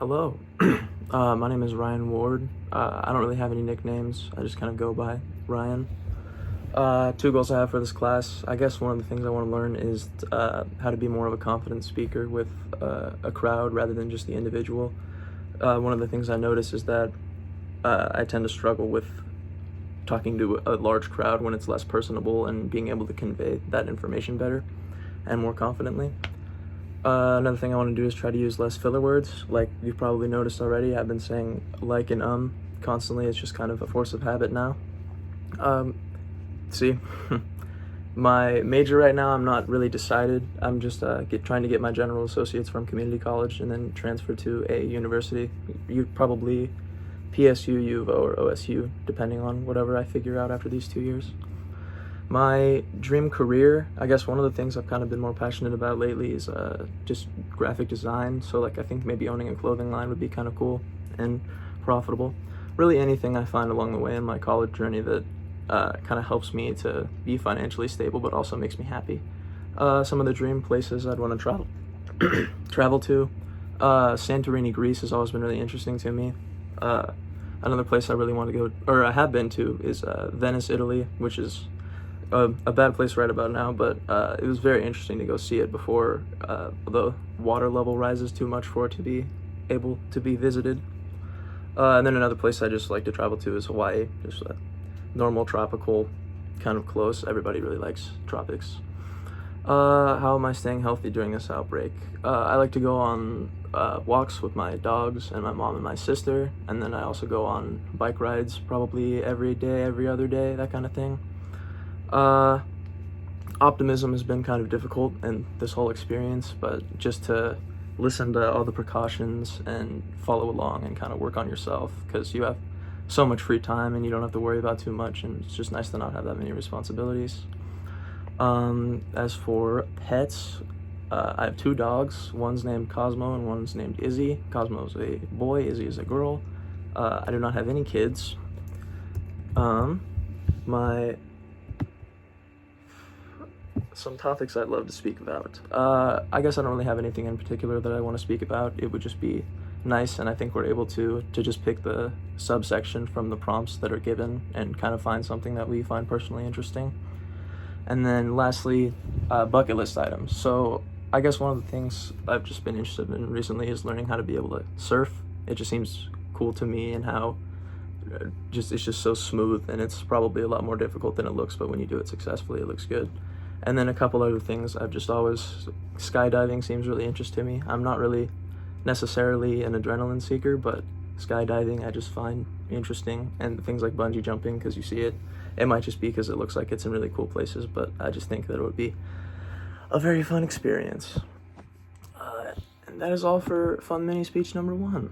Hello, my name is Ryan Ward. I don't really have any nicknames. I just kind of go by Ryan. Two goals I have for this class. I guess one of the things I want to learn is how to be more of a confident speaker with a crowd rather than just the individual. One of the things I notice is that I tend to struggle with talking to a large crowd when it's less personable and being able to convey that information better and more confidently. Another thing I want to do is try to use less filler words. Like you've probably noticed already, I've been saying like and constantly. It's just kind of a force of habit now. See, my major right now, I'm not really decided. I'm just trying to get my general associates from community college and then transfer to a university. You probably PSU, U of O, or OSU, depending on whatever I figure out after these 2 years. My dream career, I guess one of the things I've kind of been more passionate about lately is just graphic design. So like I think maybe owning a clothing line would be kind of cool and profitable. Really anything I find along the way in my college journey that kind of helps me to be financially stable but also makes me happy. Some of the dream places I'd want to travel to. Santorini, Greece has always been really interesting to me. Another place I really want to go, or I have been to, is Venice, Italy, which is a bad place right about now, but it was very interesting to go see it before the water level rises too much for it to be able to be visited. And then another place I just like to travel to is Hawaii, just normal, tropical, kind of close. Everybody really likes tropics. How am I staying healthy during this outbreak? I like to go on walks with my dogs and my mom and my sister, and then I also go on bike rides probably every day, every other day, that kind of thing. Optimism has been kind of difficult in this whole experience, but just to listen to all the precautions and follow along and kind of work on yourself, because you have so much free time and you don't have to worry about too much, and it's just nice to not have that many responsibilities. As for pets, I have 2 dogs. One's named Cosmo and one's named Izzy. Cosmo's a boy, Izzy is a girl. I do not have any kids. Some topics I'd love to speak about. I guess I don't really have anything in particular that I want to speak about. It would just be nice, and I think we're able to just pick the subsection from the prompts that are given and kind of find something that we find personally interesting. And then lastly, bucket list items. So I guess one of the things I've just been interested in recently is learning how to be able to surf. It just seems cool to me, and how it's just so smooth, and it's probably a lot more difficult than it looks, but when you do it successfully, it looks good. And then a couple other things skydiving seems really interesting to me. I'm not really necessarily an adrenaline seeker, but skydiving I just find interesting, and things like bungee jumping, because you see it. It might just be because it looks like it's in really cool places, but I just think that it would be a very fun experience. And that is all for fun mini speech number 1.